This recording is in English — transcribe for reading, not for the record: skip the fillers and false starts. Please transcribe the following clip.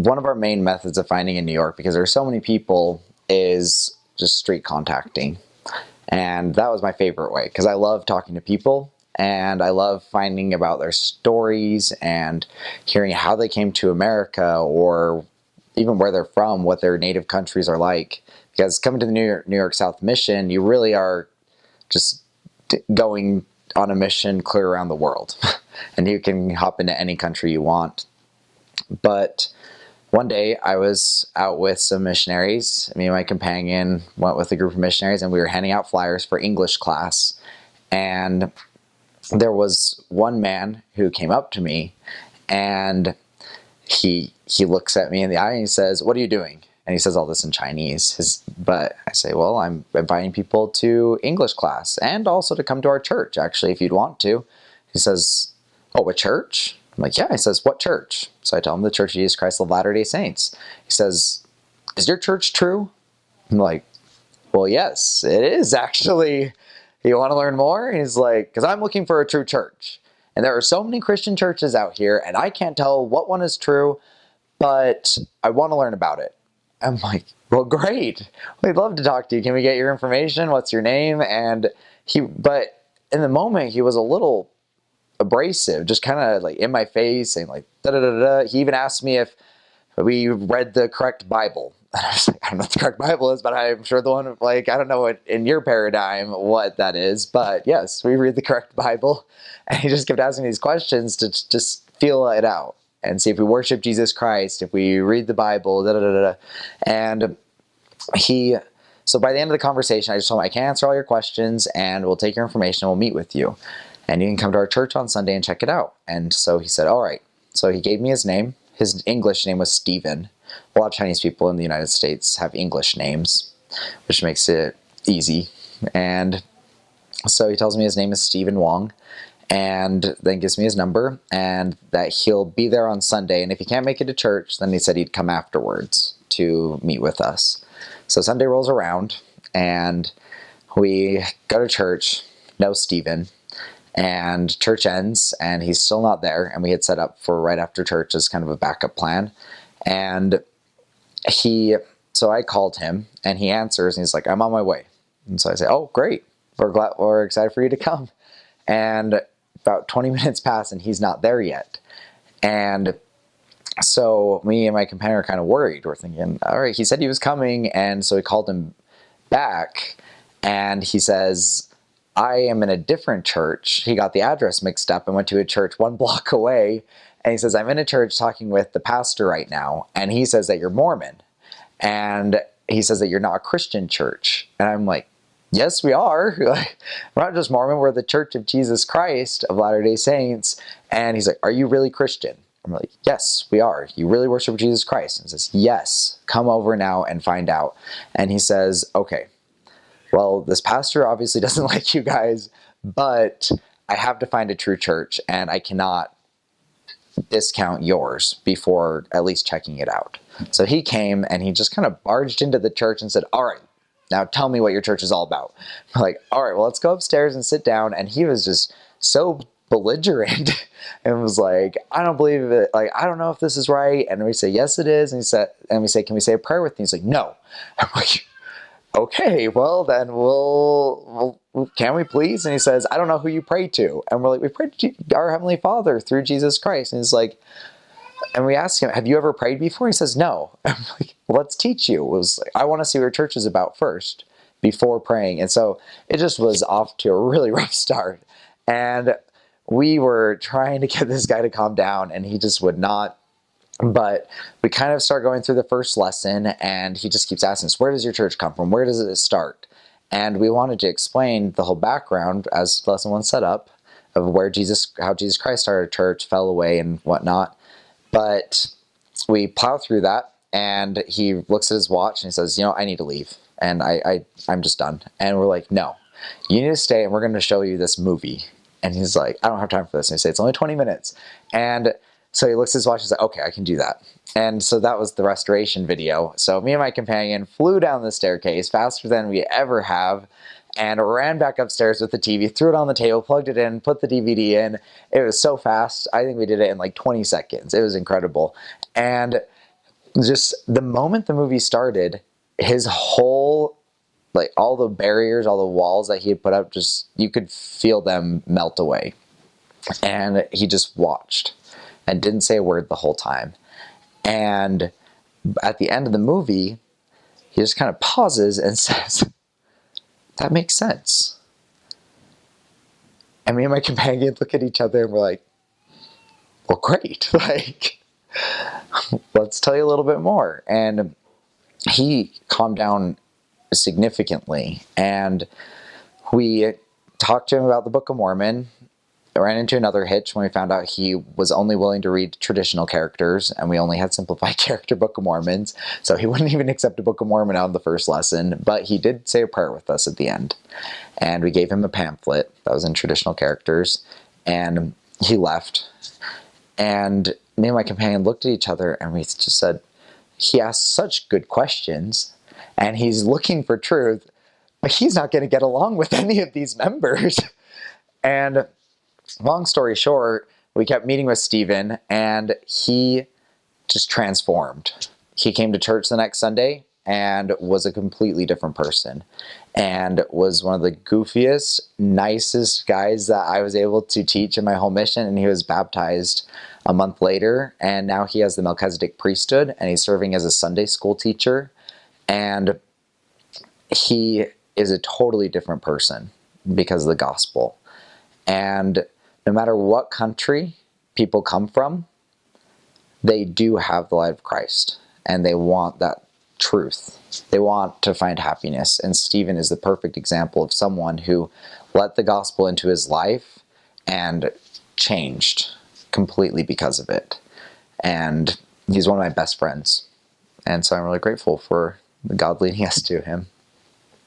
one of our main methods of finding in New York, because there are so many people, is just street contacting. And that was my favorite way, because I love talking to people and I love finding about their stories and hearing how they came to America, or even where they're from, what their native countries are like. Because coming to the New York South Mission, you really are just going on a mission clear around the world. And you can hop into any country you want. But one day I was out with some missionaries. Me and my companion went with a group of missionaries, and we were handing out flyers for English class. And there was one man who came up to me, and he looks at me in the eye and he says, "What are you doing?" And he says all this in Chinese. But I say, "Well, I'm inviting people to English class and also to come to our church, actually, if you'd want to." He says, "Oh, a church?" I'm like, "Yeah." He says, "What church?" So I tell him, "The Church of Jesus Christ of Latter-day Saints." He says, "Is your church true?" I'm like, "Well, yes, it is actually. You want to learn more?" He's like, "Because I'm looking for a true church. And there are so many Christian churches out here, and I can't tell what one is true, but I want to learn about it." I'm like, "Well, great. We'd love to talk to you. Can we get your information? What's your name?" But in the moment, he was a little abrasive, just kind of like in my face, saying like, da da da da. He even asked me if we read the correct Bible. And I was like, "I don't know what the correct Bible is, but I'm sure the one, like, I don't know what in your paradigm what that is, but yes, we read the correct Bible." And he just kept asking these questions to just feel it out and see if we worship Jesus Christ, if we read the Bible, da da da da. And so by the end of the conversation, I just told him, "I can't answer all your questions, and we'll take your information and we'll meet with you. And you can come to our church on Sunday and check it out." And so he said, "All right." So he gave me his name. His English name was Stephen. A lot of Chinese people in the United States have English names, which makes it easy. And so he tells me his name is Stephen Wong, and then gives me his number, and that he'll be there on Sunday. And if he can't make it to church, then he said he'd come afterwards to meet with us. So Sunday rolls around, and we go to church. No Stephen. And church ends, and he's still not there. And we had set up for right after church as kind of a backup plan. And so I called him, and he answers, and he's like, "I'm on my way." And so I say, "Oh, great. We're excited for you to come." And about 20 minutes pass, and he's not there yet. And so me and my companion are kind of worried. We're thinking, all right, he said he was coming. And so we called him back, and he says, "I am in a different church." He got the address mixed up and went to a church 1 block away. And he says, "I'm in a church talking with the pastor right now, and he says that you're Mormon. And he says that you're not a Christian church." And I'm like, "Yes, we are. We're not just Mormon. We're the Church of Jesus Christ of Latter-day Saints." And he's like, "Are you really Christian?" I'm like, "Yes, we are. You really worship Jesus Christ?" And he says, "Yes, come over now and find out." And he says, "Okay, well, this pastor obviously doesn't like you guys, but I have to find a true church, and I cannot discount yours before at least checking it out." So he came, and he just kind of barged into the church and said, "All right, now tell me what your church is all about." I'm like, "All right, well, let's go upstairs and sit down." And he was just so belligerent and was like, "I don't believe it. Like, I don't know if this is right." And we say, "Yes, it is." And we say, "Can we say a prayer with you?" He's like, "No." I'm like, "Okay, well then can we please?" And he says, "I don't know who you pray to." And we're like, "We pray to our Heavenly Father through Jesus Christ." And he's like, and we asked him, "Have you ever prayed before?" He says, "No." I'm like, "Well, let's teach you." It was like, I want to see what your church is about first before praying. And so it just was off to a really rough start. And we were trying to get this guy to calm down, and he just would not. But we kind of start going through the first lesson, and he just keeps asking us, "Where does your church come from? Where does it start?" And we wanted to explain the whole background as lesson 1 set up of how Jesus Christ started a church, fell away, and whatnot. But we plow through that, and he looks at his watch and he says, "I need to leave, and I'm just done." And we're like, "No, you need to stay, and we're going to show you this movie." And he's like, "I don't have time for this." And I say, "It's only 20 minutes. And so he looks at his watch and says, "Okay, I can do that." And so that was the restoration video. So me and my companion flew down the staircase faster than we ever have, and ran back upstairs with the TV, threw it on the table, plugged it in, put the DVD in. It was so fast. I think we did it in like 20 seconds. It was incredible. And just the moment the movie started, his whole, like, all the barriers, all the walls that he had put up, just, you could feel them melt away. And he just watched and didn't say a word the whole time. And at the end of the movie, he just kind of pauses and says, that makes sense. And me and my companion look at each other and we're like, well, great. Like, let's tell you a little bit more. And he calmed down significantly. And we talked to him about the Book of Mormon. I ran into another hitch when we found out he was only willing to read traditional characters, and we only had simplified character Book of Mormons, so he wouldn't even accept a Book of Mormon out of the first lesson, but he did say a prayer with us at the end. And we gave him a pamphlet that was in traditional characters, and he left. And me and my companion looked at each other, and we just said, he asked such good questions, and he's looking for truth, but he's not going to get along with any of these members. And long story short, we kept meeting with Stephen, and he just transformed. He came to church the next Sunday and was a completely different person, and was one of the goofiest, nicest guys that I was able to teach in my whole mission. And he was baptized a month later, and now he has the Melchizedek priesthood, and he's serving as a Sunday school teacher, and he is a totally different person because of the gospel. And no matter what country people come from, they do have the light of Christ, and they want that truth. They want to find happiness. And Stephen is the perfect example of someone who let the gospel into his life and changed completely because of it. And he's one of my best friends. And so I'm really grateful for God leading us to him.